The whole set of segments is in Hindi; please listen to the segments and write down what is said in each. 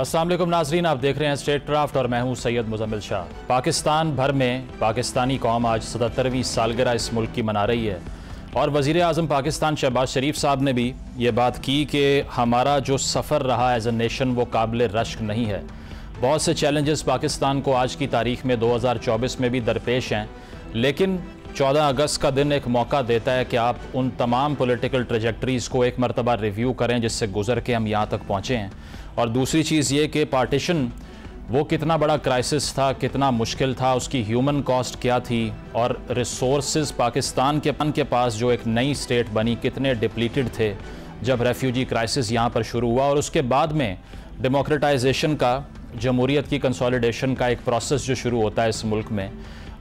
अस्सलाम वालेकुम नाजरीन, आप देख रहे हैं स्टेट क्राफ्ट और मैं हूं सैयद मुजम्मिल शाह। पाकिस्तान भर में पाकिस्तानी कौम आज 77वीं सालगिरह इस मुल्क की मना रही है और वज़ीर आज़म पाकिस्तान शहबाज शरीफ साहब ने भी ये बात की कि हमारा जो सफ़र रहा एज ए नेशन वो काबिल रश्क नहीं है। बहुत से चैलेंजेस पाकिस्तान को आज की तारीख़ में 2024 में भी दरपेश हैं, लेकिन 14 अगस्त का दिन एक मौका देता है कि आप उन तमाम पॉलिटिकल ट्रेजेक्टरीज़ को एक मरतबा रिव्यू करें जिससे गुजर के हम यहाँ तक पहुँचे हैं। और दूसरी चीज़ ये कि पार्टीशन वो कितना बड़ा क्राइसिस था, कितना मुश्किल था, उसकी ह्यूमन कॉस्ट क्या थी और रिसोर्सेज पाकिस्तान के पास जो एक नई स्टेट बनी कितने डिप्लीटेड थे जब रेफ्यूजी क्राइसिस यहाँ पर शुरू हुआ। और उसके बाद में डेमोक्रेटाइजेशन का, जमहूरियत की कंसोलिडेशन का एक प्रोसेस जो शुरू होता है इस मुल्क में,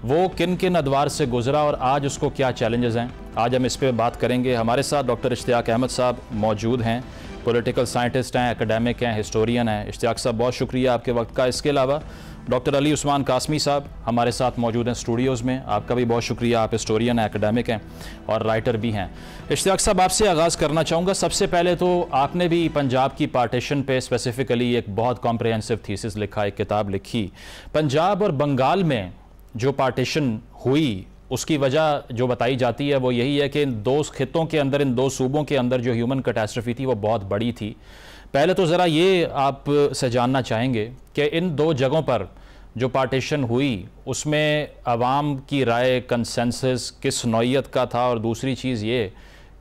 वो किन किन अदवार से गुजरा और आज उसको क्या चैलेंजेस हैं, आज हम इस पर बात करेंगे। हमारे साथ डॉक्टर इश्तियाक अहमद साहब मौजूद हैं, पॉलिटिकल साइंटिस्ट हैं, एकेडमिक हैं, हिस्टोरियन हैं। इश्तियाक साहब बहुत शुक्रिया आपके वक्त का। इसके अलावा डॉक्टर अली उस्मान कासमी साहब हमारे साथ मौजूद हैं स्टूडियोज़ में, आपका भी बहुत शुक्रिया। आप हिस्टोरियन हैं, एकेडमिक हैं और राइटर भी हैं। इश्तियाक साहब आपसे आगाज़ करना चाहूँगा। सबसे पहले तो आपने भी पंजाब की पार्टीशन पे स्पेसिफ़िकली एक बहुत कॉम्प्रिहेंसिव थीसिस लिखा, एक किताब लिखी। पंजाब और बंगाल में जो पार्टीशन हुई उसकी वजह जो बताई जाती है वो यही है कि इन दो खित्तों के अंदर, इन दो सूबों के अंदर जो ह्यूमन कैटास्ट्रफी थी वो बहुत बड़ी थी। पहले तो ज़रा ये आप से जानना चाहेंगे कि इन दो जगहों पर जो पार्टीशन हुई उसमें अवाम की राय, कंसेंसस किस नौइयत का था, और दूसरी चीज़ ये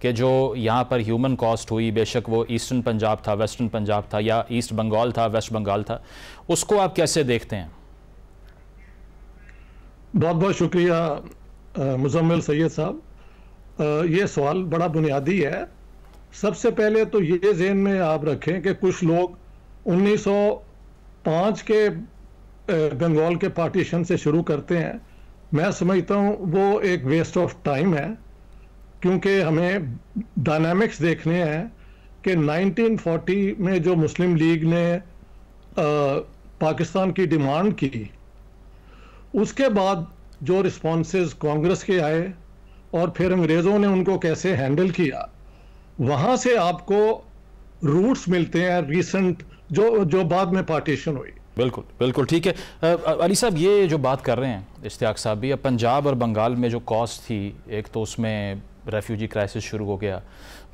कि जो यहाँ पर ह्यूमन कॉस्ट हुई, बेशक वो ईस्टर्न पंजाब था, वेस्टर्न पंजाब था, या ईस्ट बंगाल था, वेस्ट बंगाल था, उसको आप कैसे देखते हैं? बहुत बहुत शुक्रिया मुजम्मिल सैयद साहब। ये सवाल बड़ा बुनियादी है। सबसे पहले तो ये ज़हन में आप रखें कि कुछ लोग 1905 के बंगाल के पार्टीशन से शुरू करते हैं। मैं समझता हूँ वो एक वेस्ट ऑफ टाइम है, क्योंकि हमें डायनामिक्स देखने हैं कि 1940 में जो मुस्लिम लीग ने पाकिस्तान की डिमांड की, उसके बाद जो रिस्पॉन्सेज कांग्रेस के आए और फिर अंग्रेज़ों ने उनको कैसे हैंडल किया, वहाँ से आपको रूट्स मिलते हैं रिसेंट जो बाद में पार्टीशन हुई। बिल्कुल बिल्कुल ठीक है। अली साहब ये जो बात कर रहे हैं इश्तियाक साहब भी, अब पंजाब और बंगाल में जो कॉस्ट थी, एक तो उसमें रेफ्यूजी क्राइसिस शुरू हो गया,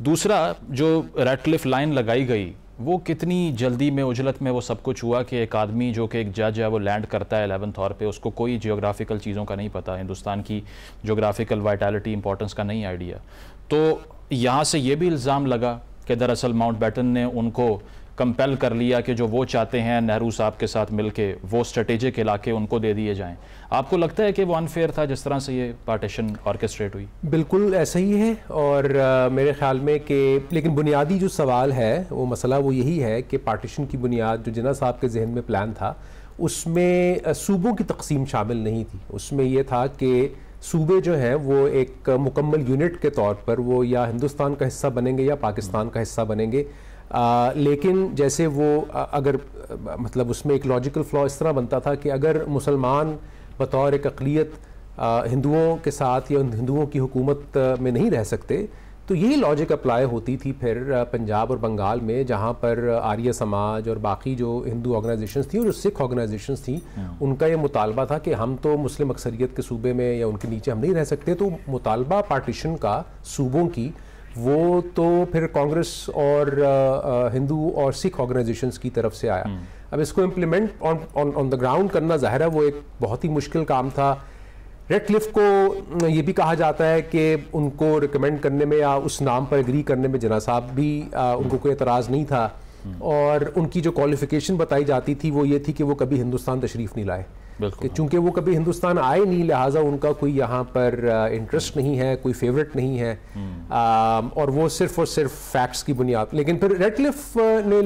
दूसरा जो रेडक्लिफ लाइन लगाई गई वो कितनी जल्दी में, उजलत में वो सब कुछ हुआ कि एक आदमी जो कि एक जज है वो लैंड करता है 11th हॉर पे, उसको कोई जियोग्राफिकल चीज़ों का नहीं पता, हिंदुस्तान की जियोग्राफिकल वाइटैलिटी, इंपॉर्टेंस का नहीं आइडिया। तो यहाँ से ये भी इल्ज़ाम लगा कि दरअसल माउंटबेटन ने उनको कंपेल कर लिया कि जो वो चाहते हैं नेहरू साहब के साथ मिलके वो स्ट्रेटेजिक इलाके उनको दे दिए जाएं। आपको लगता है कि वो अनफेयर था जिस तरह से ये पार्टीशन ऑर्केस्ट्रेट हुई? बिल्कुल ऐसा ही है। और मेरे ख्याल में कि लेकिन बुनियादी जो सवाल है वो मसला वो यही है कि पार्टीशन की बुनियाद जो जिन्ना साहब के जहन में प्लान था उसमें सूबों की तकसीम शामिल नहीं थी। उसमें यह था कि सूबे जो हैं वो एक मुकम्मल यूनिट के तौर पर वो या हिंदुस्तान का हिस्सा बनेंगे या पाकिस्तान का हिस्सा बनेंगे। लेकिन जैसे वो अगर मतलब उसमें एक लॉजिकल फ्लॉ इस तरह बनता था कि अगर मुसलमान बतौर एक अक़लियत हिंदुओं के साथ या हिंदुओं की हुकूमत में नहीं रह सकते, तो यही लॉजिक अप्लाई होती थी फिर पंजाब और बंगाल में, जहाँ पर आर्य समाज और बाकी जो हिंदू ऑर्गेनाइजेशंस थी और जो सिख ऑर्गेनाइजेशंस थी उनका ये मुतालबा था कि हम तो मुस्लिम अक्सरियत के सूबे में या उनके नीचे हम नहीं रह सकते। तो मुतालबा पार्टीशन का सूबों की वो तो फिर कांग्रेस और हिंदू और सिख ऑर्गेनाइजेशंस की तरफ से आया। अब इसको इम्प्लीमेंट ऑन द ग्राउंड करना ज़ाहिर है वो एक बहुत ही मुश्किल काम था। रेडक्लिफ को ये भी कहा जाता है कि उनको रिकमेंड करने में या उस नाम पर एग्री करने में जिन्ना साहब भी उनको कोई एतराज़ नहीं था, और उनकी जो क्वालिफिकेशन बताई जाती थी वो ये थी कि वो कभी हिंदुस्तान तशरीफ़ नहीं लाए, कि चूँकि वो कभी हिंदुस्तान आए नहीं लिहाजा उनका कोई यहाँ पर इंटरेस्ट नहीं है, कोई फेवरेट नहीं है, और वो सिर्फ फैक्ट्स की बुनियाद। लेकिन फिर रेडक्लिफ ने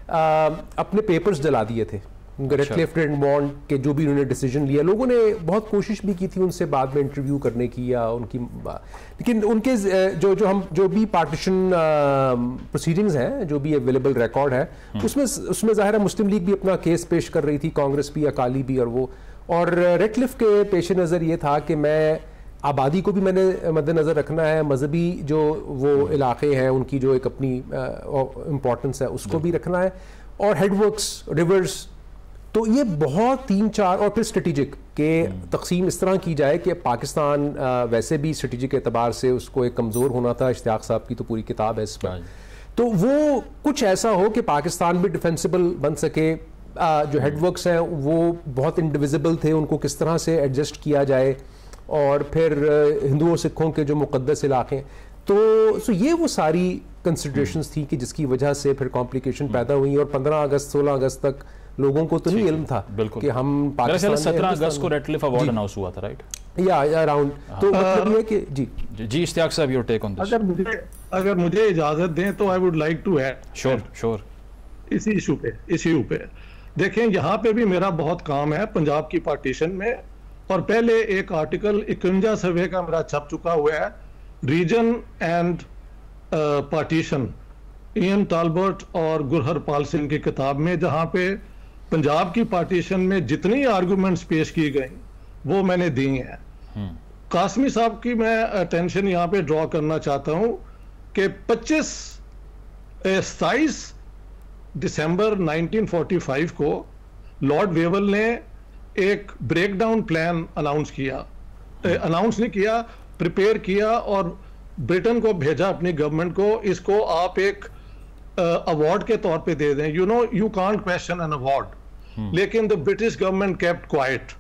अपने पेपर्स जला दिए थे। रेडक्लिफ एंड बॉन्ड के जो भी उन्होंने डिसीजन लिया, लोगों ने बहुत कोशिश भी की थी उनसे बाद में इंटरव्यू करने की या उनकी, लेकिन उनके जो भी पार्टीशन प्रोसीडिंग्स हैं, जो भी अवेलेबल रिकॉर्ड है उसमें ज़ाहिर है मुस्लिम लीग भी अपना केस पेश कर रही थी, कांग्रेस भी, अकाली भी, और रेडक्लिफ के पेश नज़र ये था कि मैं आबादी को भी मैंने मद्देनज़र रखना है, मजहबी जो वो इलाके हैं उनकी जो एक अपनी इम्पोर्टेंस है उसको भी रखना है, और हेडवर्क्स, रिवर्स, तो ये बहुत 3-4 और फिर स्ट्रेटेजिक के तकसीम इस तरह की जाए कि पाकिस्तान वैसे भी स्ट्रेटेजिक एतबार से उसको एक कमज़ोर होना था। इश्तियाक साहब की तो पूरी किताब है इस पर, तो वो कुछ ऐसा हो कि पाकिस्तान भी डिफेंसिबल बन सके। जो हेडवर्क्स हैं वो बहुत इंडिविजिबल थे, उनको किस तरह से एडजस्ट किया जाए, और फिर हिंदुओं सिखों के जो मुक़द्दस इलाके, तो ये वो सारी कंसिडरेशंस थी कि जिसकी वजह से फिर कॉम्प्लिकेशन पैदा हुई। और 15 अगस्त 16 अगस्त तक लोगों को तो नहीं इल्म था कि हम पाकिस्तान 17 अगस्त को रेडक्लिफ अवार्ड अनाउंस हुआ था, राइट? या अराउंड, तो मतलब ये कि जी इश्तियाक साहब, योर टेक ऑन दिस। अगर मुझे इजाजत दें तो I would like to add sure इसी इशू पे देखें, यहाँ पे भी मेरा बहुत काम है पंजाब की पार्टीशन में। और पहले एक आर्टिकल 51 सर्वे का मेरा छप चुका हुआ है, रीजन एंड पार्टीशन, इयन टालबर्ट और गुरहर पाल सिंह की किताब में, जहाँ पे पंजाब की पार्टीशन में जितनी आर्गुमेंट्स पेश की गई वो मैंने दी हैं। कासमी साहब की मैं अटेंशन यहाँ पे ड्रॉ करना चाहता हूँ कि 27 दिसंबर 1945 को लॉर्ड वेवल ने एक ब्रेकडाउन प्लान अनाउंस नहीं किया, प्रिपेयर किया और ब्रिटेन को भेजा अपनी गवर्नमेंट को, इसको आप एक अवार्ड के तौर पे दे दें, you can't question an award. लेकिन the British government kept quiet.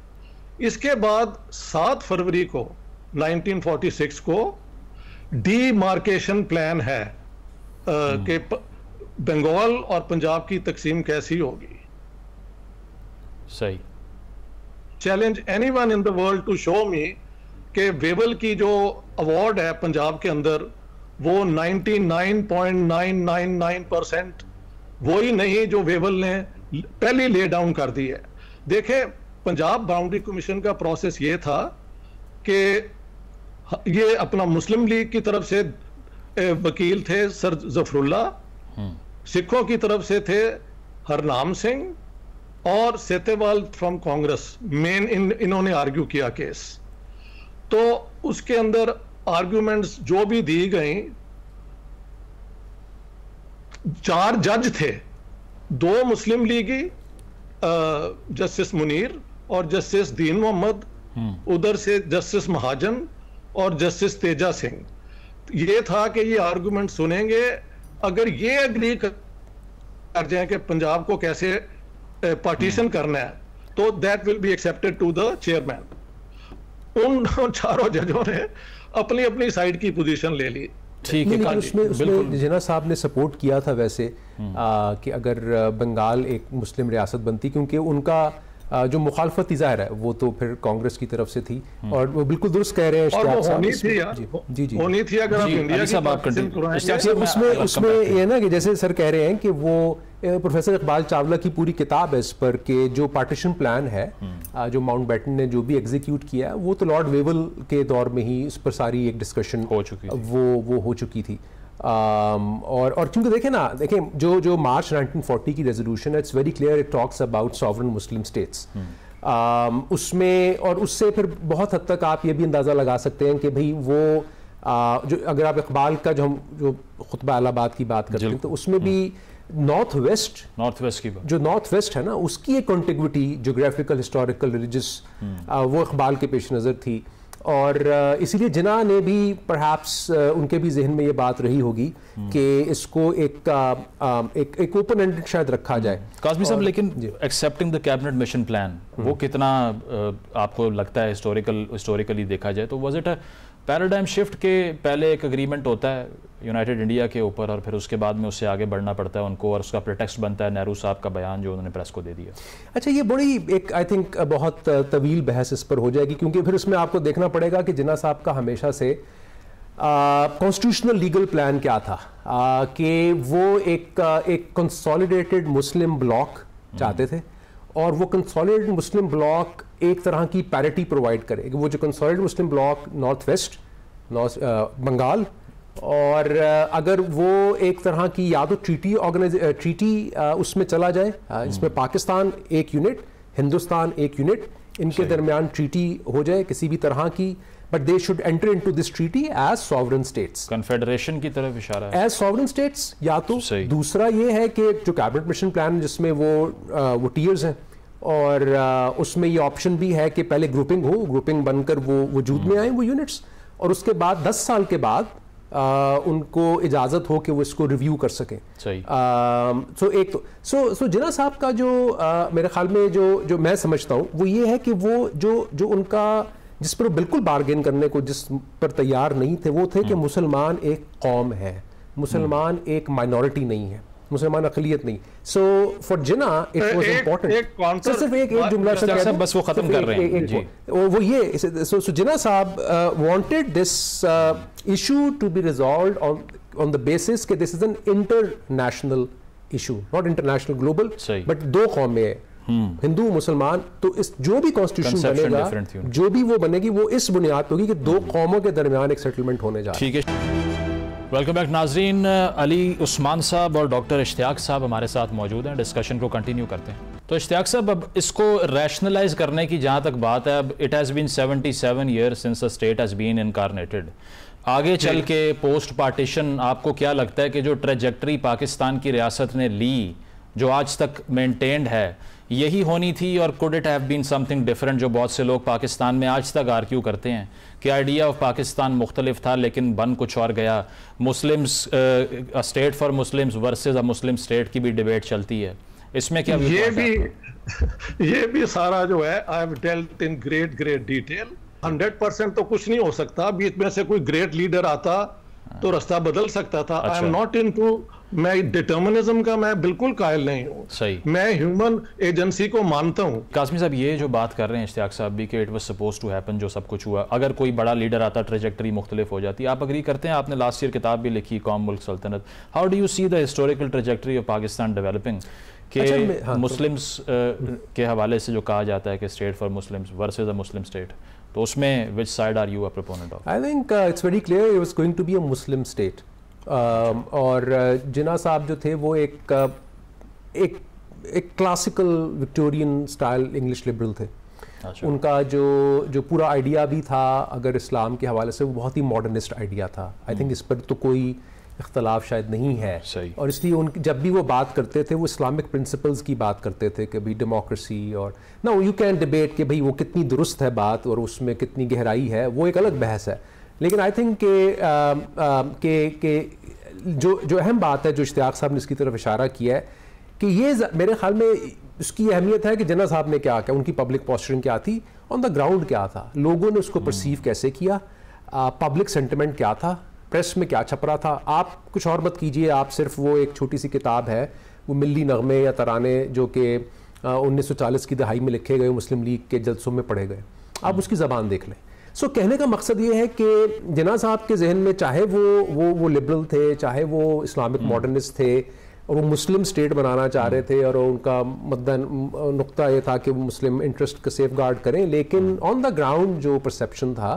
इसके बाद 7 फरवरी को 1946 को डीमार्केशन प्लान है कि बंगाल और पंजाब की तकसीम कैसी होगी। सही। Challenge anyone in the world to show me कि वेवल की जो अवार्ड है पंजाब के अंदर वो 99.999% वही नहीं जो वेवल ने पहले ले डाउन कर दी है। देखें, पंजाब बाउंड्री कमीशन का प्रोसेस ये था कि ये अपना मुस्लिम लीग की तरफ से वकील थे सर जफरुल्ला, सिखों की तरफ से थे हरनाम सिंह और सेतेवाल फ्रॉम कांग्रेस। मेन इन्होंने आर्ग्यू किया केस। तो उसके अंदर आर्ग्यूमेंट्स जो भी दी गई, 4 जज थे, 2 मुस्लिम लीगी, जस्टिस मुनीर और जस्टिस दीन मोहम्मद, उधर से जस्टिस महाजन और जस्टिस तेजा सिंह। ये था कि ये आर्गुमेंट सुनेंगे, अगर ये एग्री कर जाए कि पंजाब को कैसे पार्टीशन करना है तो that will be accepted to the chairman. उन 4 जजों ने अपनी अपनी साइड की पोजीशन ले ली। ठीक है, उसमें जिन्ना साहब ने सपोर्ट किया था वैसे कि अगर बंगाल एक मुस्लिम रियासत बनती, क्योंकि उनका जो मुखालफत ज़ाहिर है वो तो फिर कांग्रेस की तरफ से थी, और वो बिल्कुल दुरुस्त कह रहे हैं और वो होनी थी यार, जी होनी थी अगर आप इंडिया की बात करें। उसमें ये ना कि जैसे सर कह रहे हैं कि वो प्रोफेसर इकबाल चावला की पूरी किताब है इस पर कि जो पार्टीशन प्लान है जो माउंटबेटन ने जो भी एग्जीक्यूट किया वो तो लॉर्ड वेवल के दौर में ही इस पर सारी एक डिस्कशन हो चुकी थी, वो हो चुकी थी। और क्योंकि देखें जो मार्च 1940 की रेजोल्यूशन है, it's very clear, it talks about sovereign Muslim states. उसमें और उससे फिर बहुत हद तक आप ये भी अंदाज़ा लगा सकते हैं कि भाई वो जो अगर आप इकबाल का जो खुतबा अलाहाबाद की बात करते हैं तो उसमें भी नॉर्थ वेस्ट की बात, जो नॉर्थ वेस्ट है ना, उसकी एक कॉन्टिग्विटी जोग्राफिकल, हिस्टोरिकल, रिलीजियस वो इकबाल के पेश नज़र थी। और इसीलिए जिन्ना ने भी परहैप्स उनके भी जहन में ये बात रही होगी कि इसको एक ओपन एंडेड शायद रखा जाए। काज़मी साहब, लेकिन accepting the cabinet mission plan वो कितना आपको लगता है हिस्टोरिकली देखा जाए तो was it a paradigm shift के पहले एक एग्रीमेंट होता है यूनाइटेड इंडिया के ऊपर और फिर उसके बाद में उससे आगे बढ़ना पड़ता है उनको, और उसका प्रेटेक्स्ट बनता है नेहरू साहब का बयान जो उन्होंने प्रेस को दे दिया। अच्छा, ये बड़ी एक आई थिंक बहुत तवील बहस इस पर हो जाएगी, क्योंकि फिर उसमें आपको देखना पड़ेगा कि जिन्ना साहब का हमेशा से कॉन्स्टिट्यूशनल लीगल प्लान क्या था, कि वो एक कंसोलिडेटेड मुस्लिम ब्लॉक चाहते थे, और वो कंसोलिडेटेड मुस्लिम ब्लॉक एक तरह की पैरिटी प्रोवाइड करे। वो जो कंसोलिडेटेड मुस्लिम ब्लॉक नॉर्थ वेस्ट, बंगाल, और अगर वो एक तरह की या तो ट्रीटी उसमें चला जाए जिसमें पाकिस्तान एक यूनिट, हिंदुस्तान एक यूनिट, इनके दरमियान ट्रीटी हो जाए किसी भी तरह की, but they should enter into this treaty as sovereign states. Confederation की तरफ इशारा है। As sovereign states या तो दूसरा ये है कि जो कैबिनेट मिशन प्लान जिसमें वो टीयर्स हैं और उसमें ये ऑप्शन भी है कि पहले ग्रुपिंग हो, ग्रुपिंग बनकर वो वजूद में आए वो यूनिट्स, और उसके बाद 10 साल के बाद उनको इजाज़त हो कि वो इसको रिव्यू कर सकें। सही। सो एक तो सो जिन्ना साहब का जो मेरे ख्याल में जो मैं समझता हूँ वो ये है कि वो जो उनका जिस पर वो बिल्कुल बार्गेन करने को जिस पर तैयार नहीं थे वो थे कि मुसलमान एक कौम है, मुसलमान एक माइनॉरिटी नहीं है, मुसलमान अक़लियत नहीं। So for Jinnah it was important. सिर्फ एक जुमला बस वो खत्म कर रहे हैं जी। वो ये सो जिन्ना साहब wanted this issue to be resolved on the basis कि this is an international issue, not international global, but दो कौमें हैं, हिंदू मुसलमान। तो इस जो भी कॉन्स्टिट्यूशन बनेगा, जो भी वो बनेगी, वो इस बुनियाद पर होगी कि दो कौमों के दरमियान एक सेटलमेंट होने जा रहा है। ठीक है, वेलकम बैक नाजरीन। अली उस्मान साहब और डॉक्टर इश्तियाक साहब हमारे साथ मौजूद हैं, डिस्कशन को कंटिन्यू करते हैं। तो इश्तियाक साहब, अब इसको रैशनलाइज करने की जहाँ तक बात है, अब it has been 77 years since the state has been incarnated. आगे चल के पोस्ट पार्टीशन आपको क्या लगता है कि जो ट्रेजेक्ट्री पाकिस्तान की रियासत ने ली, जो आज तक मेंटेन्ड है, यही होनी थी, और could it have been something different, जो बहुत से लोग पाकिस्तान में आज तक आर्ग्यू करते हैं कि आइडिया ऑफ पाकिस्तान मुख्तलिफ था लेकिन बन कुछ और गया। Muslims state for Muslims versus a Muslim state की भी डिबेट चलती है, इसमें क्या ये भी सारा जो है I have dealt in great detail. 100% तो कुछ नहीं हो सकता, बीच में से कोई ग्रेट लीडर आता तो रास्ता बदल सकता था। आई एम नॉट इनटू, मैं डिटर्मिनिज्म का मैं बिल्कुल कायल नहीं हूँ। सही। मैं ह्यूमन एजेंसी को मानता हूँ। कासमी साहब, ये जो बात कर रहे हैं इश्तियाक साहब भी कि it was suppose to happen, जो सब कुछ हुआ, अगर कोई बड़ा लीडर आता ट्रेजेक्टरी मुख्तलिफ हो जाती, आप अग्री करते हैं? आपने लास्ट ईयर किताब भी लिखी, कौम मुल्क सल्तनत। How do you see the historical trajectory of Pakistan developing कि मुस्लिम्स के हवाले से जो कहा जाता है कि state for Muslims versus a Muslim state, तो उसमें which side are you a proponent of? I think it's very clear it was going to be a Muslim state. और जिन्ना साहब जो थे वो एक classical Victorian style English liberal थे। अच्छा। उनका जो पूरा आइडिया भी था अगर इस्लाम के हवाले से, वो बहुत ही मॉडर्निस्ट आइडिया था। आई थिंक इस पर तो कोई इख्तलाफ शायद नहीं है। सही। और इसलिए जब भी वो बात करते थे वो इस्लामिक प्रिंसिपल्स की बात करते थे कि भाई डेमोक्रेसी, और ना यू कैन डिबेट कि भाई वो कितनी दुरुस्त है बात और उसमें कितनी गहराई है, वो एक अलग बहस है। लेकिन आई थिंक के जो अहम बात है जो इश्तियाक साहब ने इसकी तरफ इशारा किया है कि ये मेरे ख्याल में उसकी अहमियत है कि जिन्ना साहब ने क्या उनकी पब्लिक पोस्चरिंग क्या थी, ऑन द ग्राउंड क्या था, लोगों ने उसको परसीव कैसे किया, पब्लिक सेंटिमेंट क्या था, प्रेस में क्या छप रहा था। आप कुछ और मत कीजिए, आप सिर्फ वो एक छोटी सी किताब है वो मिल्ली नगमे या तराने जो कि 1940 की दहाई में लिखे गए मुस्लिम लीग के जलसों में पढ़े गए, आप उसकी ज़बान देख लें। सो कहने का मकसद ये है कि जिन्ना साहब के जहन में चाहे वो लिबरल थे, चाहे वो इस्लामिक मॉडर्निस्ट थे, और वो मुस्लिम स्टेट बनाना चाह रहे थे, और उनका नुक्ता ये था कि वो मुस्लिम इंटरेस्ट का सेफ गार्ड करें, लेकिन ऑन द ग्राउंड जो परसेप्शन था,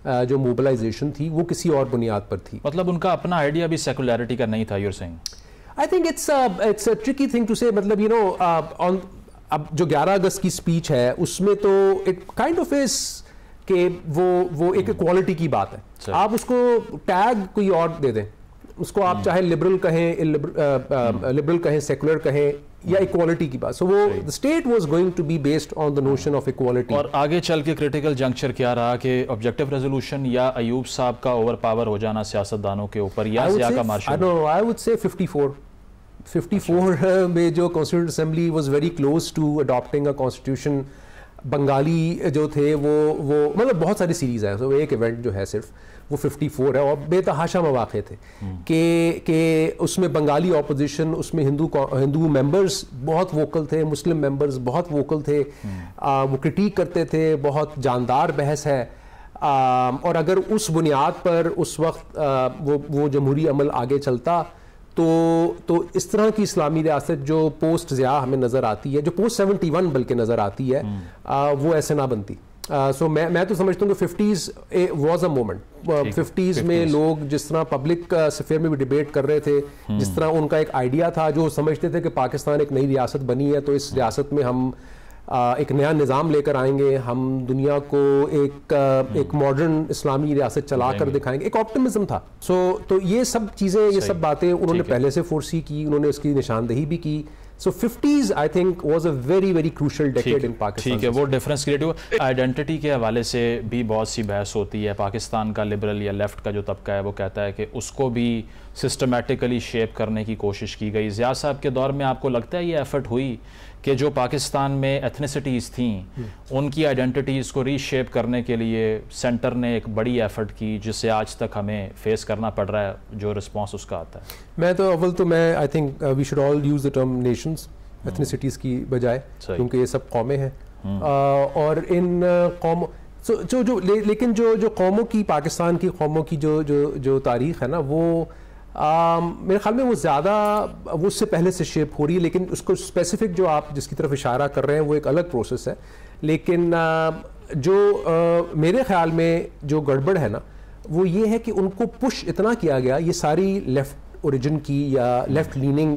जो मोबिलाइजेशन थी, वो किसी और बुनियाद पर थी। मतलब उनका अपना आइडिया भी सेकुलरिटी का नहीं था, you're saying? I think it's a tricky thing to say. मतलब यू नो ऑन अब जो 11 अगस्त की स्पीच है उसमें तो इट काइंड ऑफ इज कि वो एक इक्वालिटी की बात है। आप उसको टैग कोई और दे दें, उसको आप चाहे लिबरल कहें, लिबरल कहें, सेकुलर कहें, या इक्वालिटी की बात। सो वो the state was going to be based on the notion of equality. और आगे चल के क्रिटिकल जंक्चर क्या रहा कि ऑब्जेक्टिव रेजोल्यूशन या अयूब साहब का ओवर पावर हो जाना सियासतदानों के ऊपर, या ज़िया का मार्शल? आई वुड से 54 में जो constituent assembly was very close to adopting a constitution. Bengali जो थे वो मतलब बहुत सारी सीरीज है, तो एक इवेंट जो है सिर्फ वो 54 है, और बेतहाशा मौक़े थे कि उसमें बंगाली ऑपोजिशन, उसमें हिंदू मेंबर्स बहुत वोकल थे, मुस्लिम मेंबर्स बहुत वोकल थे, वो क्रिटिक करते थे, बहुत जानदार बहस है। और अगर उस बुनियाद पर उस वक्त वो जमहूरी अमल आगे चलता तो इस तरह की इस्लामी रियासत जो पोस्ट ज़िया हमें नज़र आती है, जो पोस्ट 71 बल्कि नज़र आती है, वो ऐसे ना बनती। सो मैं तो समझता हूँ कि 50s was a moment. 50s में लोग जिस तरह पब्लिक स्फीयर में भी डिबेट कर रहे थे, जिस तरह उनका एक आइडिया था, जो समझते थे कि पाकिस्तान एक नई रियासत बनी है, तो इस रियासत में हम एक नया निज़ाम लेकर आएंगे, हम दुनिया को एक मॉडर्न इस्लामी रियासत चला कर दिखाएंगे, एक ऑप्टिमिज्म था। तो ये सब चीज़ें, ये सब बातें उन्होंने पहले से फोर्सी की, उन्होंने उसकी निशानदेही भी की। So 50s I think was a very very crucial decade in Pakistan. ठीक है, वो डिफरेंस क्रिएट हुआ। आइडेंटिटी के हवाले से भी बहुत सी बहस होती है। पाकिस्तान का लिबरल या लेफ्ट का जो तबका है वो कहता है कि उसको भी सिस्टमेटिकली शेप करने की कोशिश की गई। ज़िया साहब के दौर में आपको लगता है ये एफर्ट हुई कि जो पाकिस्तान में एथनिसिटीज़ थी उनकी आइडेंटिटीज़ को रीशेप करने के लिए सेंटर ने एक बड़ी एफर्ट की, जिससे आज तक हमें फेस करना पड़ रहा है जो रिस्पॉन्स उसका आता है? मैं I think we should all use the term nations ethnicities की बजाय, क्योंकि ये सब कौमें हैं और इन कौमों लेकिन जो कौमों की, पाकिस्तान की कौमों की जो तारीख़ है ना, वो मेरे ख्याल में वो ज़्यादा वो उससे पहले से शेप हो रही है। लेकिन उसको स्पेसिफिक जो आप जिसकी तरफ इशारा कर रहे हैं वो एक अलग प्रोसेस है। लेकिन मेरे ख्याल में जो गड़बड़ है ना, वो ये है कि उनको पुश इतना किया गया, ये सारी लेफ्ट ओरिजिन की या लेफ्ट लीनिंग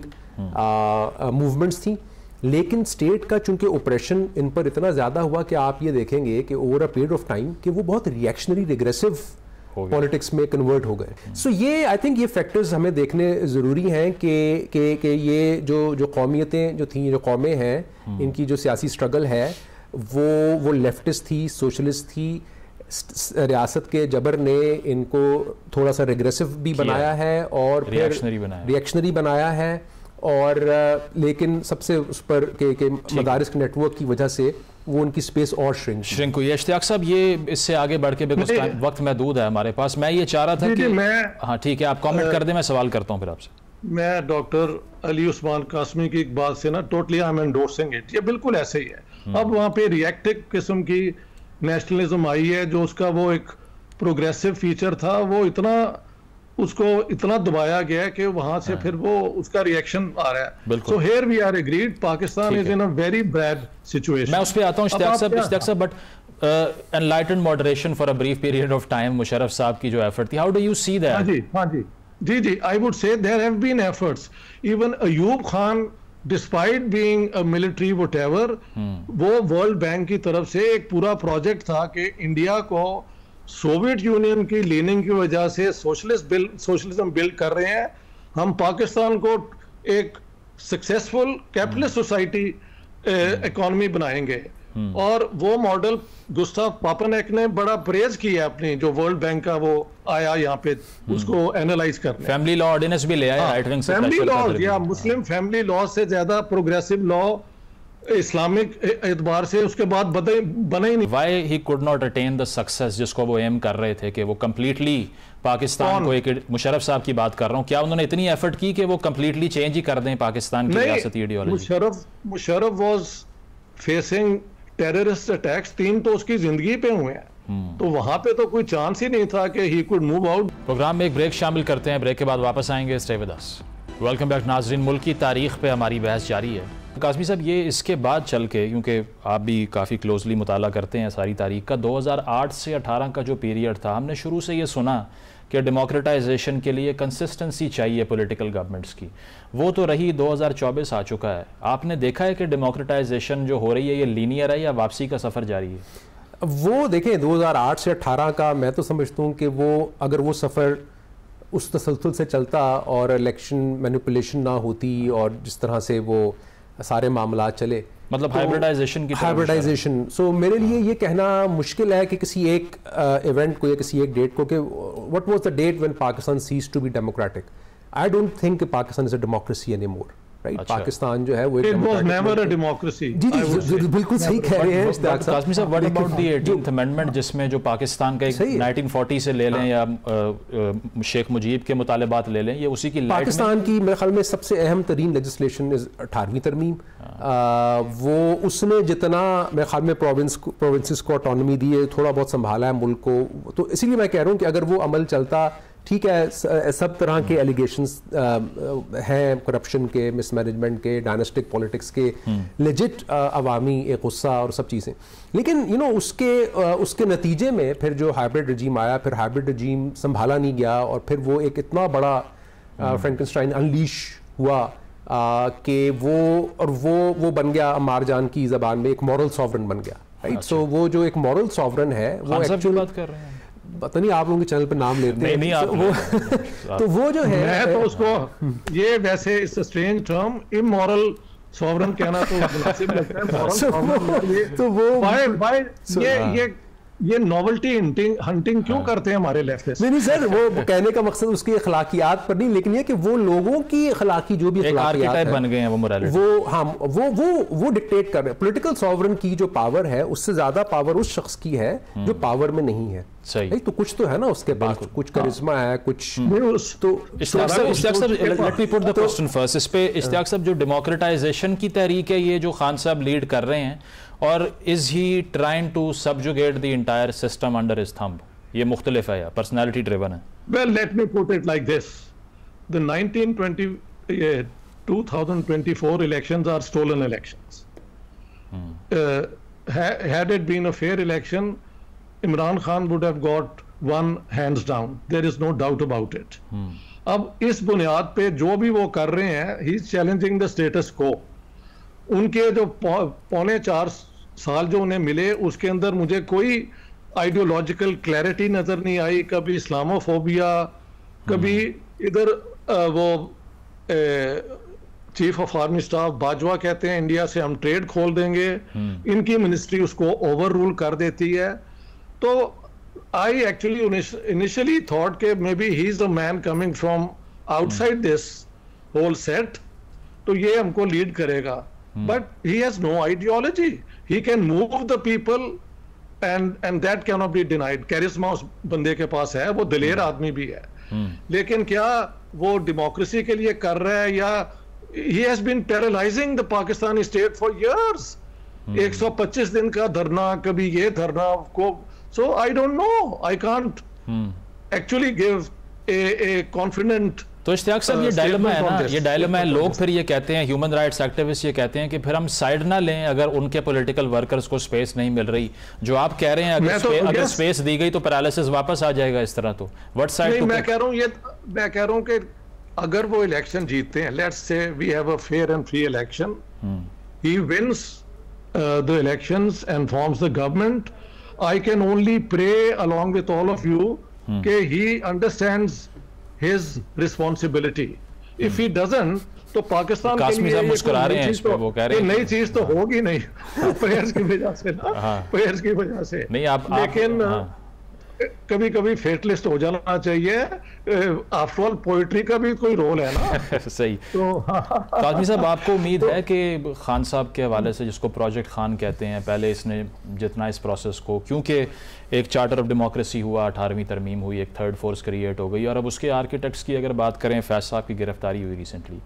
मूवमेंट्स थी, लेकिन स्टेट का चूंकि ऑपरेशन इन पर इतना ज़्यादा हुआ कि आप ये देखेंगे कि over a period of time कि वो बहुत रिएक्शनरी रिग्रेसिव पॉलिटिक्स में कन्वर्ट हो गए। सो ये आई थिंक ये फैक्टर्स हमें देखने ज़रूरी हैं कि ये जो कौमियतें जो थी, जो कौमें हैं, इनकी जो सियासी स्ट्रगल है वो लेफ्टिस्ट थी, सोशलिस्ट थी। रियासत के जबर ने इनको थोड़ा सा रिग्रेसिव भी बनाया है और रिएक्शनरी बनाया है और लेकिन सबसे उस पर के मदारिस के नेटवर्क की वजह से वो उनकी स्पेस और श्रिंक हुई। इश्तियाक साहब, ये इससे आगे बढ़ के बिकॉज़ वक्त महदूद है हमारे पास, मैं ये चाह रहा था कि हाँ ठीक है, आप कमेंट कर दें, मैं सवाल करता हूँ फिर आपसे। मैं डॉक्टर अली उस्मान कासमी की एक बात से ना totally I am endorsing it, ये बिल्कुल ऐसे ही है। अब वहाँ पे रिएक्टिव किस्म की नेशनलिज्म आई है, जो उसका वो एक प्रोग्रेसिव फीचर था, वो उसको इतना दबाया गया है कि वहां से फिर वो उसका रिएक्शन आ रहा है। So here we are agreed, Pakistan is in a very bad situation. मैं उस पे आता हूं इश्तियाक साहब, but enlightened moderation for a brief period of time, Musharraf साहब की जो एफर्ट थी, how do you see that? हाँ जी, I would say there have been efforts. Even Ayub Khan despite being a military whatever, वो वर्ल्ड बैंक की तरफ से एक पूरा प्रोजेक्ट था कि इंडिया को सोवियत यूनियन की लीनिंग की वजह से सोशलिज्म बिल्ड कर रहे हैं, हम पाकिस्तान को एक सक्सेसफुल कैपिटलिस्ट सोसाइटी इकोनॉमी बनाएंगे। और वो मॉडल गुस्ताव पापनेक ने बड़ा प्रेज किया अपनी, जो वर्ल्ड बैंक का वो आया यहाँ पे उसको एनालाइज करने। फैमिली लॉ ऑर्डिनेंस भी ले आया, राइट विंग से फैमिली लॉ या मुस्लिम फैमिली लॉ से ज्यादा प्रोग्रेसिव लॉ इस्लामिक एतबार से उसके बाद बने ही नहीं। Why he could not attain the success जिसको वो एम कर रहे थे कि वो कंप्लीटली पाकिस्तान को, एक मुशर्रफ साहब की बात कर रहा हूँ, क्या उन्होंने इतनी एफर्ट की कि वो कंप्लीटली चेंज ही कर दें पाकिस्तान की रियासती ideology? Musharraf was facing terrorist attacks, 3 तो उसकी जिंदगी पे हुए हैं, तो वहां पे तो कोई चांस ही नहीं था कि he could move out. Program में एक ब्रेक शामिल करते हैं, ब्रेक के बाद वापस आएंगे, stay with us. Welcome back नाजरीन, मुल्क की तारीख पे हमारी बहस जारी है। कासमी साहब, ये इसके बाद चल के, क्योंकि आप भी काफ़ी क्लोजली मुताला करते हैं सारी तारीख का, 2008 से 18 का जो पीरियड था, हमने शुरू से ये सुना कि डेमोक्रेटाइजेशन के लिए कंसिस्टेंसी चाहिए पॉलिटिकल गवर्नमेंट्स की, वो तो रही, 2024 आ चुका है। आपने देखा है कि डेमोक्रेटाइजेशन जो हो रही है ये लीनियर है या वापसी का सफ़र जारी है? वो देखें 2008 से 18 का मैं तो समझता हूँ कि वो अगर वो सफ़र उस तसलसल से चलता और इलेक्शन मैनिपुलेशन ना होती और जिस तरह से वो सारे मामला चले, मतलब हाइब्रिडाइजेशन सो मेरे लिए ये कहना मुश्किल है कि किसी एक इवेंट को या किसी एक डेट को कि what was the date when Pakistan ceases to be democratic. I don't think Pakistan is a democracy any more, right? Pakistan जो है वो it was never a democracy. जी बिल्कुल सही कह रहे हैं कासमी साहब। What about the 18th amendment, जिसमें जो पाकिस्तान का 1940 से ले लें या शेख मुजीब के मुतालबात ले लें, ये उसी की पाकिस्तान की मेरे ख्याल में सबसे अहम तरीन लेजिस्लेशन इज 18वीं तरमीम। वो उसने जितना मेरे ख्याल में प्रोविंसेस को ऑटोनॉमी दी है, थोड़ा बहुत संभाला है मुल्क को, तो इसीलिए मैं कह रहा हूँ कि अगर वो अमल चलता, ठीक है, सब तरह के एलिगेशंस हैं, करप्शन के, मिसमैनेजमेंट के, डायनेस्टिक पॉलिटिक्स के, लेजिट अवामी एक गुस्सा और सब चीज़ें, लेकिन उसके नतीजे में फिर जो हाइब्रिड रजीम आया, फिर हाइब्रिड रजीम संभाला नहीं गया और फिर वो एक इतना बड़ा फ्रैंकेनस्टाइन अनलीश हुआ कि वो बन गया अम्मार जान की ज़बान में एक मॉरल सॉवरन बन गया, राइट। सो वो जो एक मॉरल सॉवरन है वो एक्चुअली बात कर रहे हैं, पता नहीं आप लोगों के चैनल पे नाम लेते हैं नहीं आप तो वो जो है मैं तो उसको ये वैसे it's a strange term immoral sovereign कहना तो मुनासिब लगता है। मॉरल सॉवरन तो वो बाय ये नॉवेल्टी हंटिंग क्यों करते हैं हमारे लेफ्टिस्ट? नहीं सर, वो कहने का मकसद उसकी अखलाकियात पर नहीं, लेकिन ये कि वो लोगों की अखलाकी जो भी अखलाकियात बन गए हैं वो मोरालिटी, वो हाँ वो डिक्टेट कर रहे हैं। पॉलिटिकल सॉवरन की जो पावर है उससे ज्यादा पावर उस शख्स की है जो पावर में नहीं है। सही, तो कुछ तो है ना उसके पास, कुछ करिश्मा है, कुछ तो इश्तियाक साहब late me put the question first. इस पे इश्तियाक साहब जो डेमोक्रेटाइजेशन की तहरीक है ये जो खान साहब लीड कर रहे हैं, और is he trying to subjugate the entire system under his thumb, ये मुख्तलिफ है या पर्सनैलिटी ड्रिवन है? Well let me put it like this, the 2024 elections are stolen elections. Had it been a fair election, Imran Khan would have got one hands down. There is no doubt about it. अब इस बुनियाद पे जो भी वो कर रहे हैं, he is challenging the status को। उनके जो 4.25 साल जो उन्हें मिले उसके अंदर मुझे कोई आइडियोलॉजिकल क्लैरिटी नजर नहीं आई। कभी इस्लामोफोबिया, कभी इधर वो chief of army staff Bajwa कहते हैं इंडिया से हम ट्रेड खोल देंगे, इनकी मिनिस्ट्री उसको ओवर रूल कर देती है। तो आई एक्चुअली इनिशियली थॉट के may be he is the man coming from outside this whole set, तो ये हमको लीड करेगा। But he has no ideology, he can move the people and that can not be denied. Charisma उस बंदे के पास है, वो दिलेर आदमी भी है, लेकिन क्या वो डेमोक्रेसी के लिए कर रहा है या he has been terrorizing the Pakistani state for years. 125 दिन का धरना, कभी ये धरना को, so I don't know, I can't actually give a confident. तो इश्तियाक साहब ये डायलेमा है ना, ये डायलेमा है। लोग फिर ये कहते हैं, ह्यूमन राइट्स एक्टिविस्ट ये कहते हैं कि फिर हम साइड ना लें अगर उनके पॉलिटिकल वर्कर्स को स्पेस नहीं मिल रही। जो आप कह रहे हैं अगर स्पेस दी गई तो पैरालिसिस वापस आ जाएगा इस तरह, तो व्हाट साइड? मैं कह रहा हूँ कि अगर वो इलेक्शन जीतते हैं, let's say we have a fair and free election, he wins the elections and forms the government, I can only pray along with all of you कि he understands his responsibility. If he doesn't तो पाकिस्तान के लिए मुस्कुरा रहे हैं इस पे, वो कह रहे हैं नई चीज तो होगी नहीं प्रेयर्स की वजह से ना, प्रेयर्स की वजह से नहीं। लेकिन कभी कभी फेटलिस्ट हो जाना चाहिए, आफ्टर ऑल पोइट्री का भी कोई रोल है ना। सही। तो काज़मी साहब, आपको उम्मीद है कि खान साहब के हवाले से, जिसको प्रोजेक्ट खान कहते हैं, पहले इसने जितना इस प्रोसेस को, क्योंकि एक चार्टर ऑफ डेमोक्रेसी हुआ, 18वीं तरमीम हुई, एक थर्ड फोर्स क्रिएट हो गई, और अब उसके आर्किटेक्ट्स की अगर बात करें, फैज साहब की गिरफ्तारी हुई रिसेंटली,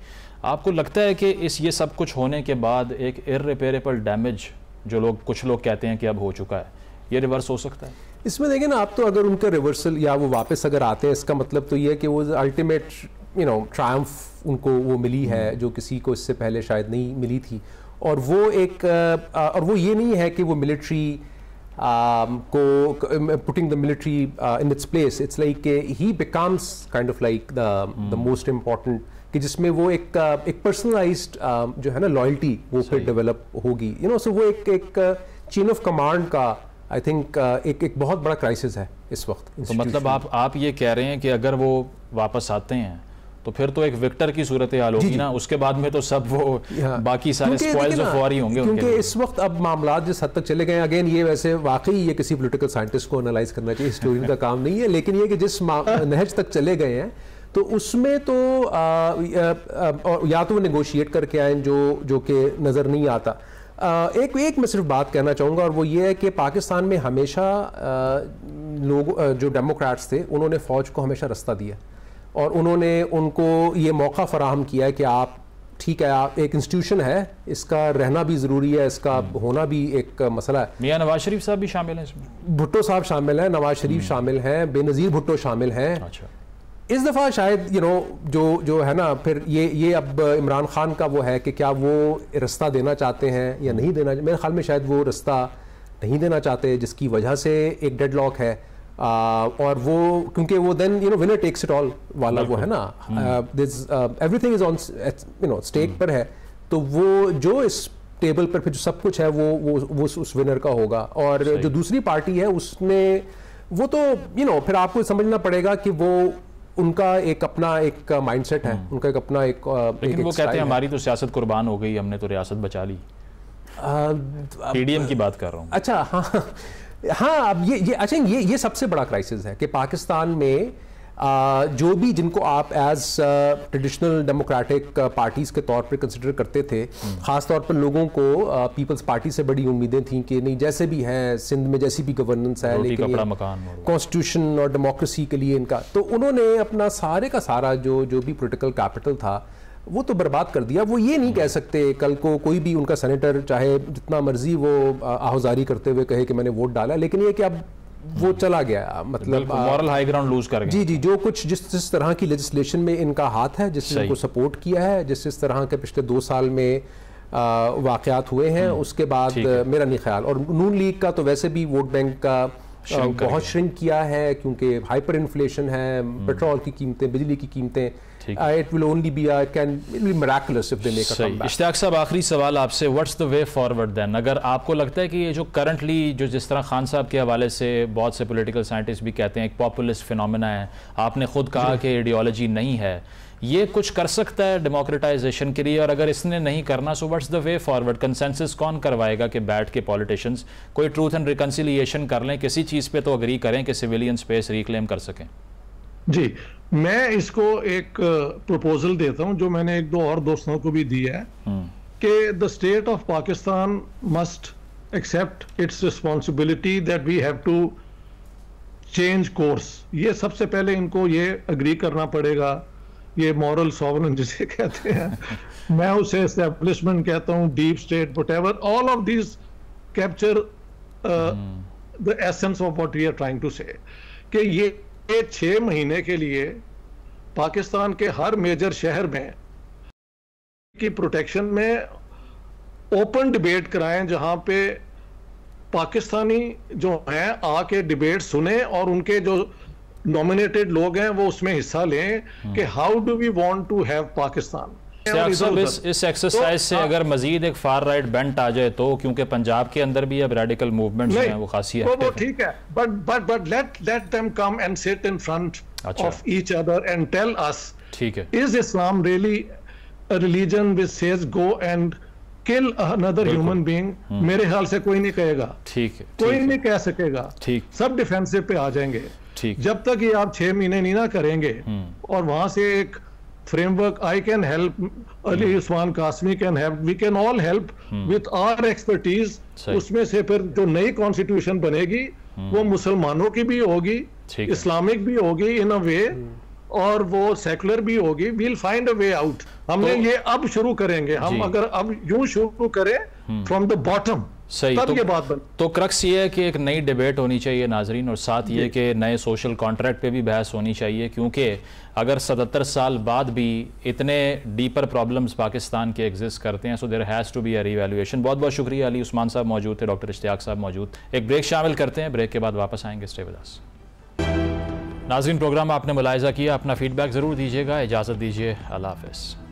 आपको लगता है कि ये सब कुछ होने के बाद एक इर्रिपेरेबल डैमेज जो कुछ लोग कहते हैं कि अब हो चुका है, ये रिवर्स हो सकता है? इसमें देखें ना आप, तो अगर उनका रिवर्सल या वो वापस अगर आते हैं, इसका मतलब तो ये है कि वो अल्टीमेट ट्रायम्फ उनको वो मिली है जो किसी को इससे पहले शायद नहीं मिली थी। और वो और वो ये नहीं है कि वो मिलिट्री को putting the military in its place, it's like he becomes kind of like the most important, कि जिसमें वो एक पर्सनलाइज्ड जो है ना लॉयल्टी वो फिर डेवलप होगी, सो वो एक चेन ऑफ कमांड का आई थिंक एक बहुत बड़ा क्राइसिस है इस वक्त। तो मतलब आप ये कह रहे हैं कि अगर वो वापस आते हैं तो फिर तो एक विक्टर की सूरत हाल होगी ना, उसके बाद में तो सब वो बाकी सारे स्पॉइल्स ऑफ वॉर ही होंगे। क्योंकि इस वक्त अब मामला जिस हद तक चले गए, अगेन ये वैसे वाकई ये किसी पॉलिटिकल साइंटिस्ट को एनालाइज करना चाहिए, हिस्टोरियन का काम नहीं है, लेकिन ये कि जिस नहज तक चले गए हैं तो उसमें तो या तो वो नेगोशिएट करके आए जो कि नज़र नहीं आता। एक मैं सिर्फ बात कहना चाहूँगा, और वो ये है कि पाकिस्तान में हमेशा लोग जो डेमोक्रेट्स थे उन्होंने फ़ौज को हमेशा रास्ता दिया, और उन्होंने उनको ये मौका फराहम किया है कि आप ठीक है, आप एक इंस्टीट्यूशन है, इसका रहना भी ज़रूरी है, इसका होना भी एक मसला है। मियां नवाज शरीफ साहब भी शामिल हैं इसमें, भुट्टो साहब शामिल हैं, नवाज शरीफ शामिल हैं, बेनज़ीर भुट्टो शामिल हैं। अच्छा। इस दफ़ा शायद जो है ना, फिर ये अब इमरान खान का वो है कि क्या वो रास्ता देना चाहते हैं या नहीं देना। मेरे ख्याल में शायद वो रास्ता नहीं देना चाहते, जिसकी वजह से एक डेडलॉक है। और वो क्योंकि वो then winner takes it all वाला वो है ना, एवरीथिंग इज ऑन स्टेक पर है, तो वो जो इस टेबल पर फिर जो सब कुछ है वो उस विनर का होगा। और जो दूसरी पार्टी है उसने वो तो फिर आपको समझना पड़ेगा कि वो उनका एक अपना एक माइंडसेट है, उनका एक अपना एक लेकिन वो कहते हैं हमारी तो सियासत कुर्बान हो गई, हमने तो रियासत बचा ली। पीडीएम की बात कर रहा हूँ। अच्छा, हाँ अब ये अच्छा ये सबसे बड़ा क्राइसिस है कि पाकिस्तान में जो भी जिनको आप एज ट्रेडिशनल डेमोक्रेटिक पार्टीज के तौर पर कंसिडर करते थे, खास तौर पर लोगों को पीपल्स पार्टी से बड़ी उम्मीदें थी कि नहीं जैसे भी है सिंध में जैसी भी गवर्नेंस है, लेकिन कॉन्स्टिट्यूशन और डेमोक्रेसी के लिए इनका, तो उन्होंने अपना सारे का सारा जो भी पॉलिटिकल कैपिटल था वो तो बर्बाद कर दिया। वो ये नहीं कह सकते कल को कोई भी उनका सेनेटर चाहे जितना मर्जी वो आहुजारी करते हुए कहे कि मैंने वोट डाला, लेकिन ये कि अब वो चला गया, मतलब मॉरल हाई ग्राउंड लूज कर गए। जी, जो कुछ जिस तरह की लेजिस्लेशन में इनका हाथ है, जिसने इनको सपोर्ट किया है, जिस तरह के पिछले 2 साल में वाकयात हुए हैं, उसके बाद मेरा नहीं ख्याल, और नून लीग का तो वैसे भी वोट बैंक का बहुत श्रिंक किया है क्योंकि हाइपर इन्फ्लेशन है, पेट्रोल की कीमतें, बिजली की कीमतें, it will only be miraculous if they make a comeback. Ishtiaq साहब, आखिरी सवाल आपसे, what's the way forward then? अगर आपको लगता है कि ये जो करंटली जो जिस तरह खान साहब के हवाले से बहुत से पॉलिटिकल साइंटिस्ट भी कहते हैं एक पॉपुलिस्ट फिनोमेना है, आपने खुद कहा कि आइडियोलॉजी नहीं है, ये कुछ कर सकता है डेमोक्रेटाइजेशन के लिए? और अगर इसने नहीं करना, so what's the way forward? Consensus कौन करवाएगा कि बैठ के पॉलिटिशियंस कोई ट्रूथ एंड रिकन्सिलिएशन कर लें, किसी चीज़ पे तो अग्री करें कि सिविलियन स्पेस रिक्लेम कर सकें? जी, मैं इसको एक प्रपोजल देता हूं जो मैंने 1-2 और दोस्तों को भी दी है कि the state of Pakistan must accept its responsibility that we have to change course. ये सबसे पहले इनको ये अग्री करना पड़ेगा, ये मॉरल सॉवरेन जिसे कहते हैं मैं उसे एस्टेब्लिशमेंट कहता हूं, deep state, whatever, all of these capture the essence of what we are trying to say, कि ये 6 महीने के लिए पाकिस्तान के हर मेजर शहर में की प्रोटेक्शन में ओपन डिबेट कराएं, जहां पे पाकिस्तानी जो हैं आके डिबेट सुने और उनके जो नॉमिनेटेड लोग हैं वो उसमें हिस्सा लें कि how do we want to have Pakistan. इस एक्सरसाइज से अगर मजीद एक फार राइट बेंट आ जाए तो, क्योंकि पंजाब के अंदर भी अब रेडिकल मूवमेंट्स हैं वो खासी है, वो ठीक है, but let them come and sit in front of each other and tell us, ठीक है, is Islam really a religion which says go and kill another human being? मेरे ख्याल से कोई नहीं कहेगा, ठीक है, कोई नहीं कह सकेगा, ठीक, सब डिफेंसिव पे आ जाएंगे। ठीक, जब तक ये आप 6 महीने नहीं ना करेंगे और वहां से एक framework, I can help, Ali Usman Qasmi can help, we can all help with our expertise, उसमें से फिर जो नई कॉन्स्टिट्यूशन बनेगी वो मुसलमानों की भी होगी, इस्लामिक भी होगी इन अ वे, और वो सेकुलर भी होगी। We'll find a way out. हमने ये अब शुरू करेंगे, हम अगर अब यूं शुरू करें फ्रॉम द बॉटम, सही, तब ये बात बन। तो क्रक्स ये है कि एक नई डिबेट होनी चाहिए नाजरीन, और साथ ये कि नए सोशल कॉन्ट्रैक्ट पे भी बहस होनी चाहिए, क्योंकि अगर 77 साल बाद भी इतने डीपर प्रॉब्लम्स पाकिस्तान के एग्जिस्ट करते हैं, so there has to be a revaluation. बहुत बहुत शुक्रिया, अली उस्मान साहब मौजूद थे, डॉक्टर इश्तियाक साहब मौजूद। एक ब्रेक शामिल करते हैं, ब्रेक के बाद वापस आएंगे, स्टे विद अस। नाजरीन, प्रोग्राम आपने मुलाहिजा किया, अपना फीडबैक ज़रूर दीजिएगा, इजाज़त दीजिए, अल्लाह हाफ़िज़।